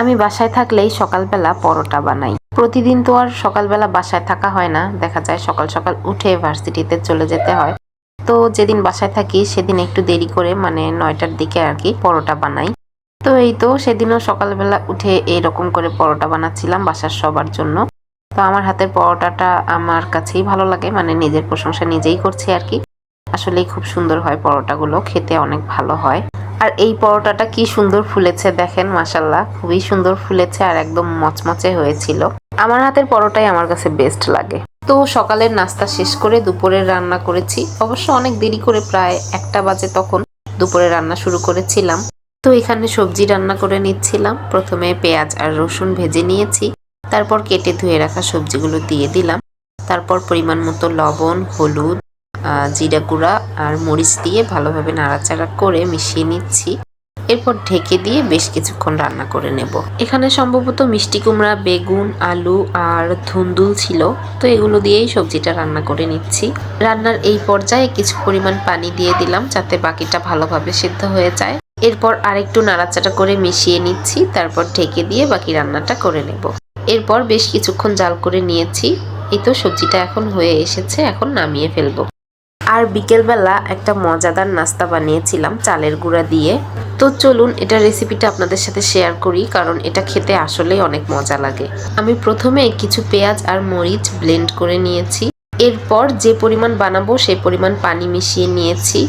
আমি বাসায় থাকলেই সকালবেলা পরোটা বানাই। প্রতিদিন তো আর সকালবেলা বাসায় থাকা হয় না, দেখা যায় সকাল সকাল উঠে ভার্সিটিতে চলে যেতে হয়। তো যেদিন বাসায় থাকি সেদিন একটু দেরি করে, মানে 9টার দিকে আর কি, পরোটা বানাই। তো এই তো সেদিনও সকালবেলা উঠে এইরকম করে পরোটা বানাচ্ছিলাম বাসার সবার জন্য। তো আমার হাতের পরোটাটা আমার কাছেই ভালো লাগে, মানে নিজের প্রশংসা নিজেই করছি আর কি। আসলেই খুব সুন্দর হয় পরোটাগুলো, খেতে অনেক ভালো হয়। আর এই পরোটাটা কি সুন্দর ফুলেছে দেখেন, মাশাল্লাহ খুবই সুন্দর ফুলেছে আর একদম মচমচে হয়েছিল। আমার হাতের পরোটাই আমার কাছে বেস্ট লাগে। তো সকালের নাস্তা শেষ করে দুপুরের রান্না করেছি, অবশ্য অনেক দেরি করে, প্রায় 1টা বাজে তখন দুপুরে রান্না শুরু করেছিলাম। তো এখানে সবজি রান্না করে নিচ্ছিলাম। প্রথমে পেঁয়াজ আর রসুন ভেজে নিয়েছি, তারপর কেটে ধুয়ে রাখা সবজিগুলো দিয়ে দিলাম। তারপর পরিমাণ মতো লবণ, হলুদ, জিরা গুঁড়া আর মরিচ দিয়ে ভালোভাবে নাড়াচাড়া করে মিশিয়ে নিচ্ছি। এরপর ঢেকে দিয়ে বেশ কিছুক্ষণ রান্না করে নেব। এখানে সম্ভবত মিষ্টি কুমড়া, বেগুন, আলু আর ধুন্দুল ছিল, তো এগুলো দিয়েই সবজিটা রান্না করে নিচ্ছি। রান্নার এই পর্যায়ে কিছু পরিমাণ পানি দিয়ে দিলাম যাতে বাকিটা ভালোভাবে সিদ্ধ হয়ে যায়। এরপর আরেকটু নাড়াচাড়া করে মিশিয়ে নিচ্ছি, তারপর ঢেকে দিয়ে বাকি রান্নাটা করে নেব। এরপর বেশ কিছুক্ষণ জাল করে নিয়েছি। এই তো সবজিটা এখন হয়ে এসেছে, এখন নামিয়ে ফেলবো। আর বিকেলবেলা একটা মজাদার নাস্তা বানিয়েছিলাম চালের গুঁড়া দিয়ে। তো চলুন এটা রেসিপিটা আপনাদের সাথে শেয়ার করি, কারণ এটা খেতে আসলেই অনেক মজা লাগে। আমি প্রথমে কিছু পেঁয়াজ আর মরিচ ব্লেন্ড করে নিয়েছি। এরপর যে পরিমাণ বানাবো সেই পরিমাণ পানি মিশিয়ে নিয়েছি।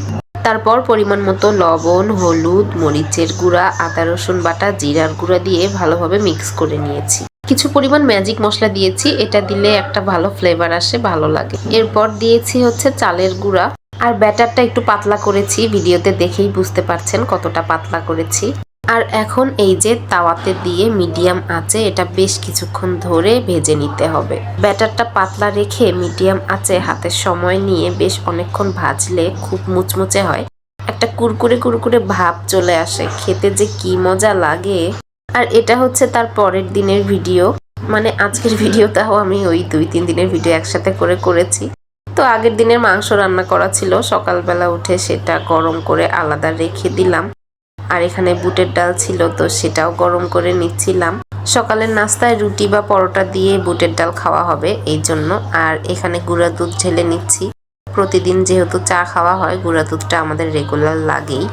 তারপর পরিমাণ মতো লবণ, হলুদ, মরিচের গুঁড়া, আদা রসুন বাটা, জিরার গুঁড়া দিয়ে ভালোভাবে মিক্স করে নিয়েছি। কিছু পরিমাণ ম্যাজিক মশলা দিয়েছি, এটা দিলে একটা ভালো ফ্লেভার আসে, ভালো লাগে। এরপর দিয়েছি হচ্ছে চালের গুঁড়া। আর ব্যাটারটা একটু পাতলা করেছি, ভিডিওতে দেখেই বুঝতে পারছেন কতটা পাতলা করেছি। আর এখন এই যে তাওয়াতে দিয়ে মিডিয়াম আঁচে এটা বেশ কিছুক্ষণ ধরে ভেজে নিতে হবে। ব্যাটারটা পাতলা রেখে মিডিয়াম আঁচে হাতের সময় নিয়ে বেশ অনেকক্ষণ ভাজলে খুব মুচমুচে হয়, একটা কুরকুরে কুরকুরে ভাব চলে আসে, খেতে যে কি মজা লাগে। আর এটা হচ্ছে তার পরের দিনের ভিডিও, মানে আজকের ভিডিওটাও আমি ওই 2-3 দিনের ভিডিও একসাথে করেছি। তো আগের দিনের মাংস রান্না করা ছিল, সকালবেলা উঠে সেটা গরম করে আলাদা রেখে দিলাম। আর এখানে বুটের ডাল ছিল, তো সেটাও গরম করে নিচ্ছিলাম। সকালের নাস্তায় রুটি বা পরোটা দিয়ে বুটের ডাল খাওয়া হবে এই জন্য। আর এখানে গুঁড়া দুধ ঢেলে নিচ্ছি, প্রতিদিন যেহেতু চা খাওয়া হয় গুঁড়া দুধটা আমাদের রেগুলার লাগেই।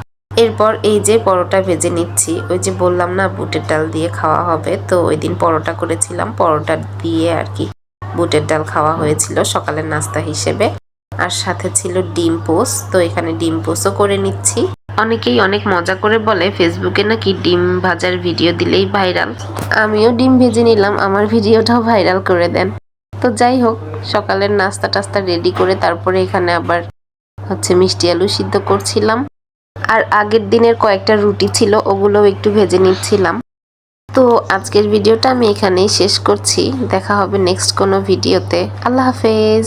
এরপর এই যে পরোটা ভেজে নিচ্ছি, ওই যে বললাম না বুটের ডাল দিয়ে খাওয়া হবে, তো ওই দিন পরোটা করেছিলাম, পরোটা দিয়ে আর কি বুটের ডাল খাওয়া হয়েছিল সকালের নাস্তা হিসেবে। আর সাথে ছিল ডিম পোস্ট, তো এখানে ডিম পোস্টও করে নিচ্ছি। অনেকেই অনেক মজা করে বলে ফেসবুকে নাকি ডিম ভাজার ভিডিও দিলেই ভাইরাল। আমিও ডিম ভেজে নিলাম, আমার ভিডিওটাও ভাইরাল করে দেন। তো যাই হোক, সকালের নাস্তা টাস্তা রেডি করে তারপরে এখানে আবার হচ্ছে মিষ্টি আলু সিদ্ধ করছিলাম। আর আগের দিনের কয়েকটা রুটি ছিল, ওগুলোও একটু ভেজে নিচ্ছিলাম। তো আজকের ভিডিওটা আমি এখানেই শেষ করছি, দেখা হবে নেক্সট কোনো ভিডিওতে। আল্লাহ হাফেজ।